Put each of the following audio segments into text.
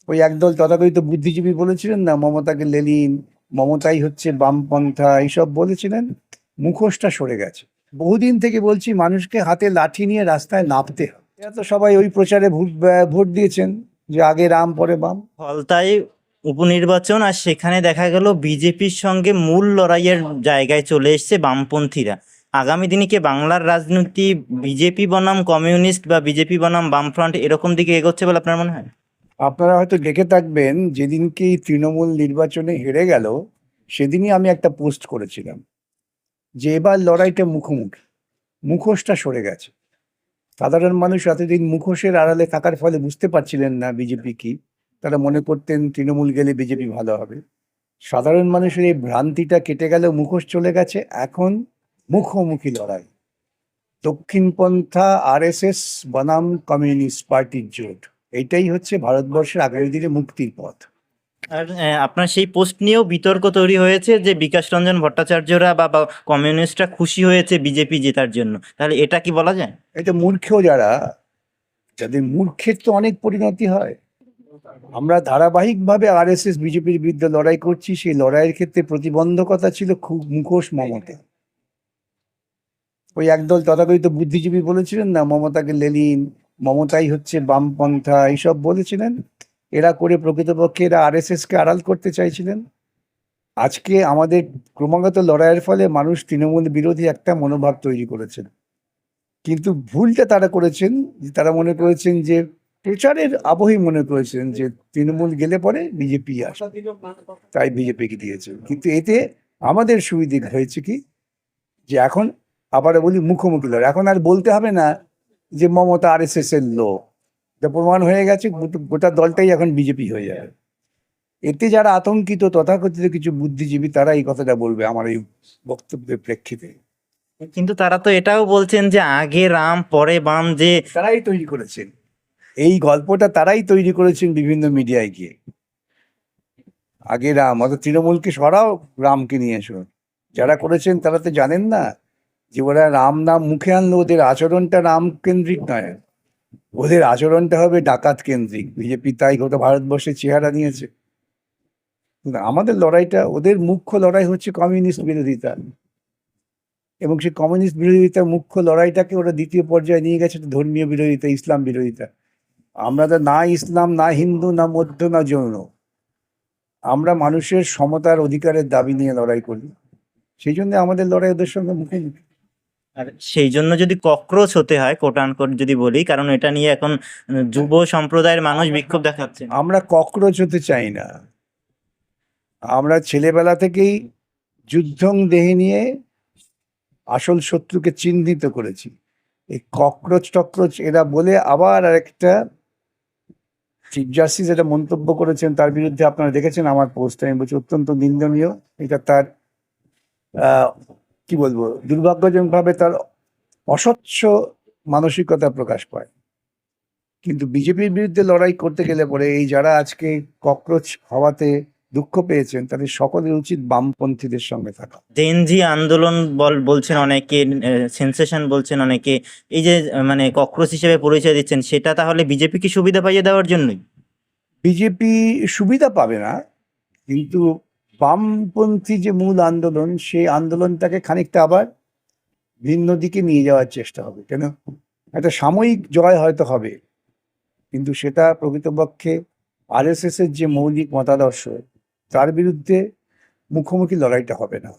ওই একদল তথাকথিত বুদ্ধিজীবী বলেছিলেন না, মমতাকে লেনিন, মমতাই হচ্ছে বামপন্থা, এইসব বলেছিলেন। মুখোশটা সরে গেছে। বহুদিন থেকে বলছি মানুষকে হাতে লাঠি নিয়ে রাস্তায় নামতে হবে। এরা তো সবাই ওই প্রচারে ভোট দিয়েছেন যে আগে রাম পরে বাম। ফলতায় উপনির্বাচন, আর সেখানে দেখা গেল বিজেপির সঙ্গে মূল লড়াইয়ের জায়গায় চলে এসছে বামপন্থীরা। আগামী দিনে কি বাংলার রাজনীতি বিজেপি বনাম কমিউনিস্ট বা বিজেপি বনাম বামফ্রন্ট এরকম দিকে এগোচ্ছে বলে আপনার মনে হয়? আপনারা হয়তো দেখে থাকবেন, যেদিনকে তৃণমূল নির্বাচনে হেরে গেল সেদিনই আমি একটা পোস্ট করেছিলাম যে এবার লড়াইটা মুখোমুখি, মুখোশটা সরে গেছে। সাধারণ মানুষ এতদিন মুখোশের আড়ালে থাকার ফলে বুঝতে পারছিলেন না বিজেপি কি। তারা মনে করতেন তৃণমূল গেলে বিজেপি ভালো হবে। সাধারণ মানুষের এই ভ্রান্তিটা কেটে গেল, মুখোশ চলে গেছে। এখন মুখোমুখি লড়াই, দক্ষিণপন্থা আরএসএস বনাম কমিউনিস্ট পার্টির জোট। এইটাই হচ্ছে ভারতবর্ষের আগামী দিনে মুক্তির পথ। আর আপনার সেই পোস্ট নিয়েও বিতর্ক তৈরি হয়েছে যে বিকাশ রঞ্জন ভট্টাচার্যরা বা কমিউনিস্টরা খুশি হয়েছে বিজেপি জেতার জন্য। তাহলে এটা কি বলা যায়? এটা মূর্খেও যাদের মূর্খের তো অনেক পরিণতি হয়। আমরা ধারাবাহিকভাবে আরএসএস বিজেপির বিরুদ্ধে লড়াই করছি, সেই লড়াইয়ের ক্ষেত্রে প্রতিবন্ধকতা ছিল খুব মুখোশ মমতা। ওই একদল তথাকথিত বুদ্ধিজীবী বলেছিলেন না, মমতাকে লেনিন, মমতাই হচ্ছে বামপন্থা, এইসব বলেছিলেন। এরা করে প্রকৃতপক্ষে এরা আরএসএস কে আড়াল করতে চাইছিলেন। আজকে আমাদের ক্রমাগত লড়াইয়ের ফলে মানুষ তৃণমূল বিরোধী একটা মনোভাব তৈরি করেছেন। কিন্তু ভুলটা তারা করেছেন যে তারা মনে করেছেন যে প্রচারের আবহেই মনে করেছেন যে তৃণমূল গেলে পরে বিজেপি আসে, তাই বিজেপিকে দিয়েছেন। কিন্তু এতে আমাদের সুবিধে হয়েছে কি, যে এখন আবার বলি মুখোমুখি লড়াই। এখন আর বলতে হবে না যে মমতা আরএসএস এর লোক, এটা প্রমাণ হয়ে গেছে। গোটা দলটাই এখন বিজেপি হয়ে যাবে। এতে যারা আতঙ্কিত তথাকথিত কিছু বুদ্ধিজীবী, তারা এই কথাটা বলবে আমার এই বক্তব্যের প্রেক্ষিতে। কিন্তু তারা তো এটাও বলছেন যে আগে রাম পরে বাম, যে তারাই তৈরি করেছেন এই গল্পটা, তারাই তৈরি করেছেন বিভিন্ন মিডিয়ায় গিয়ে। আগে রাম, অত তৃণমূলকে সরাও, রামকে নিয়ে এসো। যারা করেছেন তারা তো জানেন না যে ওরা রাম নাম মুখে আনলো, ওদের আচরণটা রাম কেন্দ্রিক নয়, ওদের আচরণটা হবে ডাকাত কেন্দ্রিক। বিজেপি তাই গোটা ভারতবর্ষের চেহারা নিয়েছে। কিন্তু আমাদের লড়াইটা, ওদের মুখ্য লড়াই হচ্ছে কমিউনিস্ট বিরোধিতা, এবং সেই কমিউনিস্ট বিরোধিতার মুখ্য লড়াইটাকে ওরা দ্বিতীয় পর্যায়ে নিয়ে গেছে ধর্মীয় বিরোধিতা, ইসলাম বিরোধিতা। আমরা তো না ইসলাম, না হিন্দু, না মধ্য, না যৌন। আমরা মানুষের সমতার অধিকারের দাবি নিয়ে লড়াই করি। সেই জন্য আমাদের লড়াই ওদের সঙ্গে মুখোমুখি। আর সেই জন্য যদি ককরোচ হতে হয়, কোট আনকোট যদি বলি, কারণ এটা নিয়ে এখন যুব সম্প্রদায়ের মানুষ বিক্ষোভ দেখাচ্ছে। আমরা ককরোচ হতে চাই না। আমরা ছেলেবেলা থেকেই যুদ্ধং দেহে নিয়ে আসল শত্রুকে চিহ্নিত করেছি। এই ককরোচ টকরোচ এরা বলে আবার আরেকটা চিফ জাস্টিস এটা মন্তব্য করেছেন, তার বিরুদ্ধে আপনারা দেখেছেন আমার পোস্ট। আমি বলছি অত্যন্ত নিন্দনীয়। এটা তার কি বলবো, দুর্ভাগ্যজনকভাবে তার অস্বচ্ছ মানসিকতা প্রকাশ পায়। কিন্তু বিজেপির বিরুদ্ধে লড়াই করতে গেলে পরে এই যারা আজকে ককরোচ হওয়াতে দুঃখ পেয়েছেন, তাদের সকলের উচিত বামপন্থীদের সঙ্গে থাকা। জেনজি আন্দোলন বলছেন অনেকে, সেন্সেশন বলছেন অনেকে। এই যে মানে ককরোচ হিসেবে পরিচয় দিচ্ছেন, সেটা তাহলে বিজেপিকে সুবিধা পাইয়ে দেওয়ার জন্যই? বিজেপি সুবিধা পাবে না, কিন্তু বামপন্থী যে মূল আন্দোলন, সেই আন্দোলনটাকে খানিকটা আবার ভিন্ন দিকে নিয়ে যাওয়ার চেষ্টা হবে। কেন, একটা সাময়িক জয় হয়তো হবে, কিন্তু সেটা প্রকৃতপক্ষে আরএসএস এর যে মৌলিক মতাদর্শ, তার বিরুদ্ধে মুখোমুখি লড়াইটা হবে না।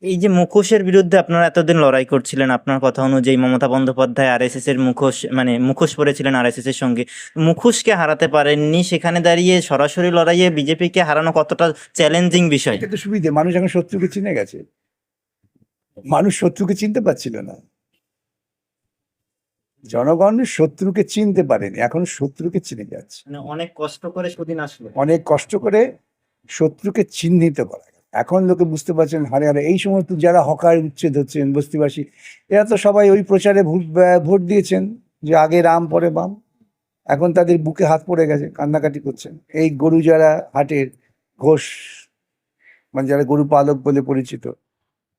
এই যে মুখোশের বিরুদ্ধে আপনারা এতদিন লড়াই করছিলেন, আপনার কথা অনুযায়ী মমতা বন্দ্যোপাধ্যায় আরএসএস এর মুখোশ, মানে মুখোশ পরেছিলেন আরএসএস এর সঙ্গে, মুখোশকে হারাতে পারেননি। সেখানে দাঁড়িয়ে সরাসরি লড়াইয়ে বিজেপিকে হারানো কতটা চ্যালেঞ্জিং বিষয়? এটা তো সুবিধে, মানুষ এখন শত্রুকে চিনে গেছে। মানুষ শত্রুকে চিনতে পারছিল না, জনগণ শত্রুকে চিনতে পারেনি, এখন শত্রুকে চিনে যাচ্ছে। মানে অনেক কষ্ট করে সেদিন আসলো। অনেক কষ্ট করে শত্রুকে চিহ্নিত করা গেল। এখন লোকে বুঝতে পারছেন হারে হারে এই সমস্ত যারা হকার উচ্ছেদ হচ্ছেন, বস্তিবাসী, এরা তো সবাই ওই প্রচারে ভোট দিয়েছেন যে আগে রাম পরে বাম। এখন তাদের বুকে হাত পড়ে গেছে, কান্নাকাটি করছেন। এই গরু যারা হাটের ঘোষ, মানে যারা গরু পালক বলে পরিচিত,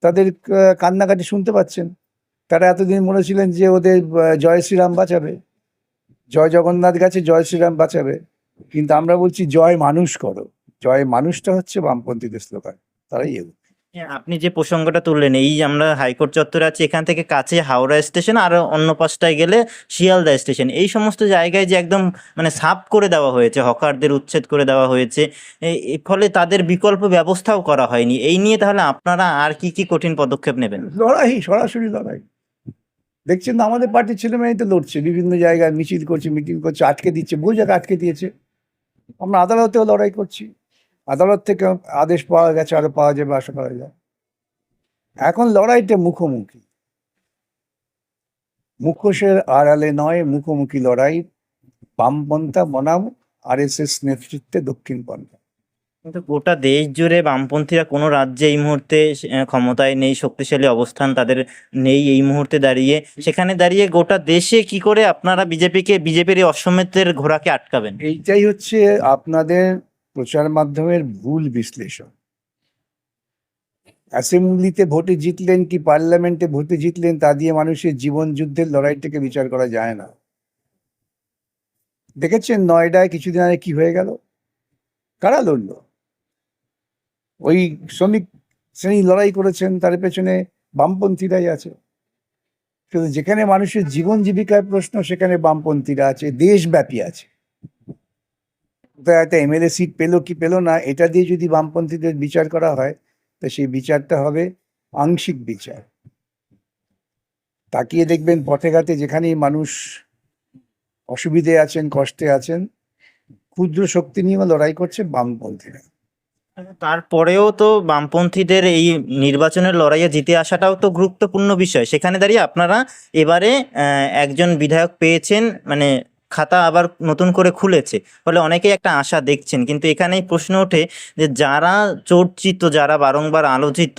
তাদের কান্নাকাটি শুনতে পাচ্ছেন। তারা এতদিন মনে ছিলেন যে ওদের জয় শ্রীরাম বাঁচাবে, জয় জগন্নাথ গেছে, জয় শ্রীরাম বাঁচাবে। কিন্তু আমরা বলছি জয় মানুষ করো। জয় মানুষটা হচ্ছে বামপন্থীদের স্লোগান, তারাই এগোবে। হ্যাঁ, আপনি যে প্রসঙ্গটা তুললেন, এই যে আমরা হাইকোর্ট চত্বরে আছি, এখান থেকে কাছে হাওড়া স্টেশন, আর অন্য পাশটায় গেলে শিয়ালদা স্টেশন, এই সমস্ত জায়গায় যে একদম মানে সাফ করে দেওয়া হয়েছে, হকারদের উচ্ছেদ করে দেওয়া হয়েছে, এর ফলে তাদের বিকল্প ব্যবস্থাও করা হয়নি। এই নিয়ে তাহলে আপনারা আর কি কি কঠিন পদক্ষেপ নেবেন? লড়াই, সরাসরি লড়াই। দেখছেন না, আমাদের পার্টির ছেলেমেয়েই তো লড়ছে, বিভিন্ন জায়গায় মিছিল করছে, মিটিং করছে, আটকে দিচ্ছে, বহু জায়গায় আটকে দিয়েছে। আমরা আদালতেও লড়াই করছি, আদালত থেকে আদেশ পাওয়া গেছে, আরো পাওয়া যাবে আশা করা যায়। এখন লড়াইটা মুখোমুখি, মুখোশের আড়ালে নয়, মুখোমুখি লড়াই। বামপন্থা বনাম আরএসএস নেতৃত্বে দক্ষিণপন্থা। কিন্তু গোটা দেশ জুড়ে বামপন্থীরা কোনো রাজ্যে এই মুহূর্তে ক্ষমতায় নেই, শক্তিশালী অবস্থান তাদের নেই এই মুহূর্তে দাঁড়িয়ে। সেখানে দাঁড়িয়ে গোটা দেশে কি করে আপনারা বিজেপির এই অশ্বমেধের ঘোড়াকে আটকাবেন? এইটাই হচ্ছে আপনাদের প্রচার মাধ্যমের ভুল বিশ্লেষণ। অ্যাসেম্বলিতে ভোটে জিতলেন কি পার্লামেন্টে ভোটে জিতলেন তা দিয়ে মানুষের জীবন যুদ্ধের লড়াইটাকে বিচার করা যায় না। দেখেছেন নয়ডায় কিছুদিন আগে কি হয়ে গেল? কারা লড়লো? ওই শ্রমিক শ্রেণী লড়াই করেছেন, তার পেছনে বামপন্থীরাই আছে। কিন্তু যেখানে মানুষের জীবন জীবিকার প্রশ্ন, সেখানে বামপন্থীরা আছে, দেশব্যাপী আছে। কোথায় একটা এমএলএ সিট পেলো কি পেলো না, এটা দিয়ে যদি বামপন্থীদের বিচার করা হয়, তা সেই বিচারটা হবে আংশিক বিচার। তাকিয়ে দেখবেন পথে ঘাটে যেখানেই মানুষ অসুবিধে আছেন, কষ্টে আছেন, ক্ষুদ্র শক্তি নিয়েও লড়াই করছে বামপন্থীরা। তারপরেও তো বামপন্থীদের এই নির্বাচনের লড়াইয়ে জিতে আসাটাও তো গুরুত্বপূর্ণ বিষয়। সেখানে দাঁড়িয়ে আপনারা এবারে একজন বিধায়ক পেয়েছেন, মানে খাতা আবার নতুন করে খুলেছে, ফলে অনেকেই একটা আশা দেখছেন। কিন্তু এখানেই প্রশ্ন ওঠে যে যারা চর্চিত, যারা বারংবার আলোচিত,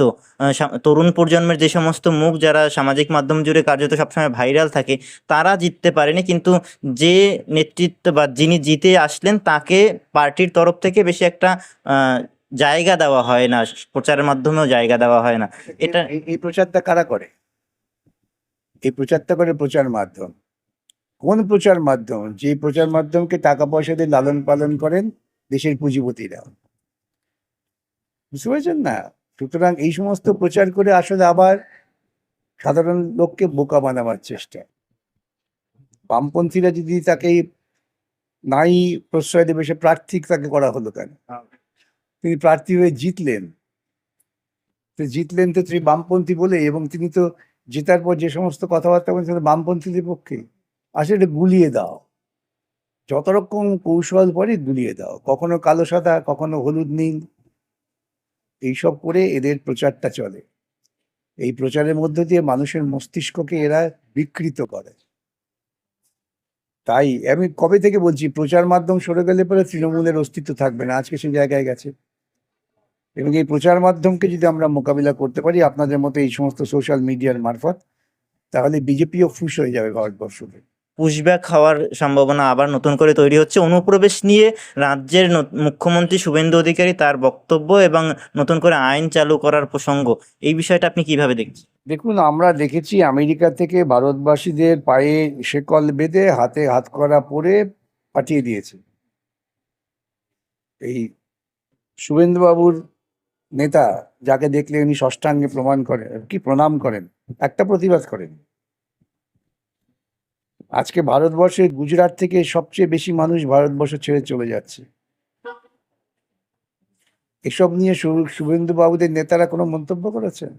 তরুণ প্রজন্মের যে সমস্ত মুখ যারা সামাজিক মাধ্যম জুড়ে কার্যত সবসময় ভাইরাল থাকে, তারা জিততে পারেনি। কিন্তু যে নেতৃত্ব বা যিনি জিতে আসলেন, তাকে পার্টির তরফ থেকে বেশি একটা জায়গা দেওয়া হয় না, প্রচারের মাধ্যমেও জায়গা দেওয়া হয় না। এটা এই প্রচারটা কারা করে? এই প্রচারটা করে প্রচার মাধ্যম। কোন প্রচার মাধ্যম? যে প্রচার মাধ্যমকে টাকা পয়সা দিয়ে লালন পালন করেন দেশের পুঁজিপতিরা। বুঝতে পেরেছেন না? সুতরাং এই সমস্ত প্রচার করে আসলে আবার সাধারণ লোককে বোকা বানাবার চেষ্টা। বামপন্থীরা যদি তাকে নাই প্রশ্রয় দেবে, সে প্রার্থী তাকে করা হলো কেন? তিনি প্রার্থী হয়ে জিতলেন, তো জিতলেন তো তিনি বামপন্থী বলে, এবং তিনি তো জেতার পর যে সমস্ত কথাবার্তা বলছেন বামপন্থীদের পক্ষে। আসলে এটা গুলিয়ে দাও, যত রকম কৌশল পরে গুলিয়ে দাও, কখনো কালো সাদা, কখনো হলুদ নীল, এইসব করে এদের প্রচারটা চলে। এই প্রচারের মধ্য দিয়ে মানুষের মস্তিষ্ককে এরা বিকৃত করে। তাই আমি কবে থেকে বলছি, প্রচার মাধ্যম সরে গেলে পরে তৃণমূলের অস্তিত্ব থাকবে না। আজকে সেই জায়গায় গেছে। এবং এই প্রচার মাধ্যমকে যদি আমরা মোকাবিলা করতে পারি আপনাদের মতো এই সমস্ত সোশ্যাল মিডিয়ার মারফত, তাহলে বিজেপিও ফুস হয়ে যাবে ভারতবর্ষকে। পুশব্যাক হওয়ার সম্ভাবনা আবার নতুন করে তৈরি হচ্ছে। অনুপ্রবেশ নিয়ে রাজ্যের মুখ্যমন্ত্রী শুভেন্দু অধিকারী তার বক্তব্য এবং নতুন করে আইন চালু করার প্রসঙ্গ, এই বিষয়টা আপনি কিভাবে দেখছেন? দেখুন, আমরা দেখেছি আমেরিকা থেকে ভারতবাসীদের পায়ে শেকল বেঁধে হাতে হাতকড়া পরে পাঠিয়ে দিয়েছে। এই শুভেন্দুবাবুর নেতা, যাকে দেখলে উনি ষষ্ঠাঙ্গে প্রণাম করেন, একটা প্রতিবাদ করেন। আজকে ভারতবর্ষের গুজরাট থেকে সবচেয়ে বেশি মানুষ ভারতবর্ষ ছেড়ে চলে যাচ্ছে। এসব নিয়ে শুভেন্দু বাবুদের নেতারা কোনো মন্তব্য করেছেন?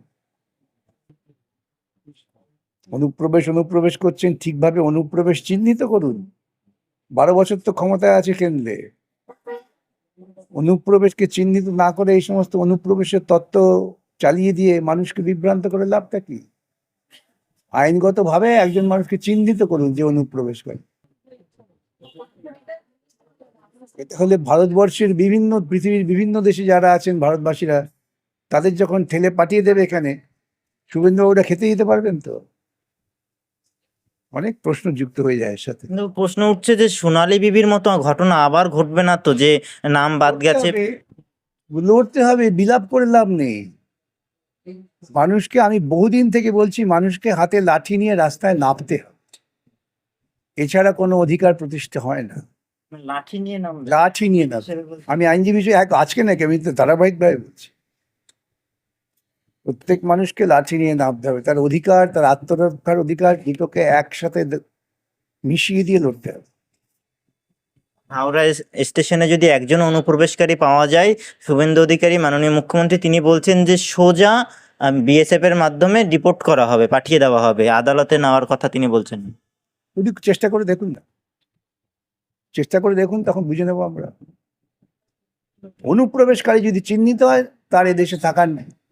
অনুপ্রবেশ করছেন, ঠিকভাবে অনুপ্রবেশ চিহ্নিত করুন। 12 বছর তো ক্ষমতায় আছে কেন্দ্রে। অনুপ্রবেশকে চিহ্নিত না করে এই সমস্ত অনুপ্রবেশের তত্ত্ব চালিয়ে দিয়ে মানুষকে বিভ্রান্ত করে লাভটা কি? আইনগতভাবে একজন মানুষকে চিহ্নিত করুন যে অনুপ্রবেশ করে। এটা হলে ভারতবর্ষের পৃথিবীর বিভিন্ন দেশে যারা আছেন ভারতবাসীরা, তাদের যখন ঠেলে পাঠিয়ে দেবে এখানে, শুভেন্দুবাবুরা খেতে দিতে পারবেন তো? অনেক প্রশ্ন যুক্ত হয়ে যায় এর সাথে। কিন্তু প্রশ্ন উঠছে যে সোনালী বিবির মতো ঘটনা আবার ঘটবে না তো, যে নাম বাদ গেছে? লড়তে হবে, বিলাপ করে লাভ নেই। মানুষকে, আমি বহুদিন থেকে বলছি, মানুষকে হাতে লাঠি নিয়ে রাস্তায় নামতে হবে, এছাড়া কোনো অধিকার প্রতিষ্ঠা হয় না। লাঠি নিয়ে নাম লাঠি নিয়ে না। আমি আইনজীবী হিসেবে আজকে নাকি, আমি তো ধারাবাহিকভাবে বলছি, প্রত্যেক মানুষকে লাঠি নিয়ে নামতে হবে। তার অধিকার, তার আত্মরক্ষার অধিকার দুটোকে একসাথে মিশিয়ে দিয়ে লড়তে হবে। হাওড়া স্টেশনে যদি একজন অনুপ্রবেশকারী পাওয়া যায়, শুভেন্দু অধিকারী মাননীয় মুখ্যমন্ত্রী তিনি বলছেন যে সোজা বিএসএফ এর মাধ্যমে ডিপোর্ট করা হবে, পাঠিয়ে দেওয়া হবে, আদালতে নেওয়ার কথা তিনি বলছেন। যদি চেষ্টা করে দেখুন না, চেষ্টা করে দেখুন, তখন বুঝে নেবো আমরা। অনুপ্রবেশকারী যদি চিহ্নিত হয়, তার এদেশে থাকার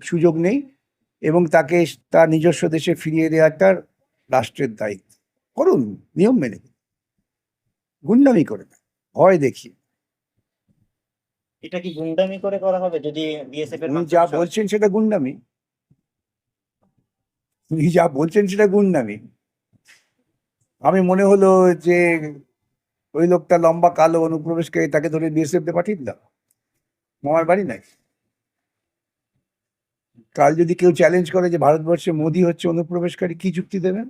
সুযোগ নেই, এবং তাকে তার নিজস্ব দেশে ফিরিয়ে দেওয়াটা রাষ্ট্রের দায়িত্ব। করুন, নিয়ম মেনে, গুন্ডামি করে না, ভয় দেখিয়ে। এটা কি গুন্ডামি করে করা হবে যদি বিএসএফ এর উনি যা বলছেন সেটা গুন্ডামি, উনি যা বলছেন সেটা গুন্ডামি। আমি মনে হলো যে ওই লোকটা লম্বা কালো অনুপ্রবেশকারী, তাকে ধরে বিএসএফ তে পাঠিয়ে দিলাম, মামার বাড়ি নাই। কাল যদি কেউ চ্যালেঞ্জ করে যে ভারতবর্ষে মোদি হচ্ছে অনুপ্রবেশকারী, কি যুক্তি দেবেন?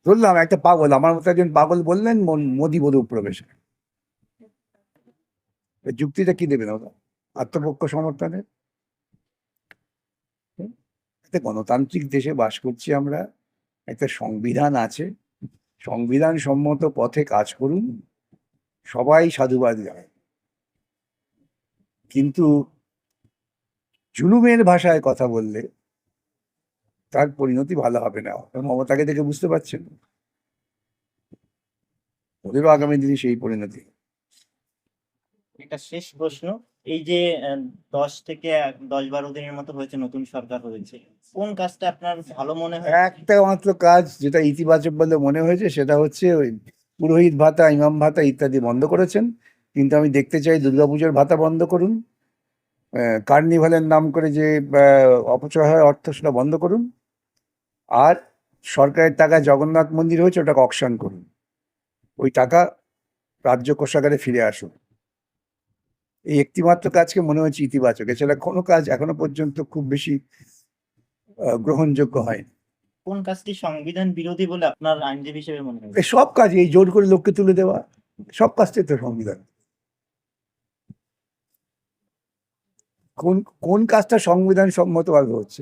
ধরলাম একটা পাগল, আমার মতো একজন পাগল বললেন মোদি অনুপ্রবেশকারী, এর যুক্তিটা কি দেবেন ওরা? আত্মপক্ষ সমর্থনের? একটা গণতান্ত্রিক দেশে বাস করছি আমরা, একটা সংবিধান আছে, সংবিধান সম্মত পথে কাজ করুন, সবাই সাধুবাদ জানায়। কিন্তু জুলুমের ভাষায় কথা বললে তার পরিণতি ভালো হবে না। মমতাকে দেখে বুঝতে পারছেন, ওদেরও আগামী দিনে সেই পরিণতি। এটা শেষ প্রশ্ন, এই যে 10 থেকে 12 দিনের মতো হয়েছে নতুন সরকার হয়েছে, কোন কাজটা আপনার ভালো মনে হয়? একটা মাত্র কাজ যেটা ইতিবাচক বলে মনে হয়েছে, সেটা হচ্ছে ওই পুরোহিত ভাতা, ইমাম ভাতা ইত্যাদি বন্ধ করেছেন। কিন্তু আমি দেখতে চাই দুর্গাপুজোর ভাতা বন্ধ করুন, কার্নিভালের নাম করে যে অপচয় হয় অর্থ, সেটা বন্ধ করুন। আর সরকারের টাকা জগন্নাথ মন্দির হয়েছে, ওটাকে অকশন করুন, ওই টাকা রাজ্য কোষাগারে ফিরে আসুন। এই একটিমাত্র কাজকে মনে হচ্ছে ইতিবাচক, এছাড়া কোনো কাজ এখনো পর্যন্ত খুব বেশি গ্রহণযোগ্য হয়নি। কোন কাজটি সংবিধান বিরোধী বলে আপনার আইনজীবী হিসেবে মনে হয়? এই সব কাজ, এই জোর করে লোককে তুলে দেওয়া, সব কাজটাই তো সংবিধান। কোন কোন কাজটা সংবিধান সম্মতভাবে হচ্ছে?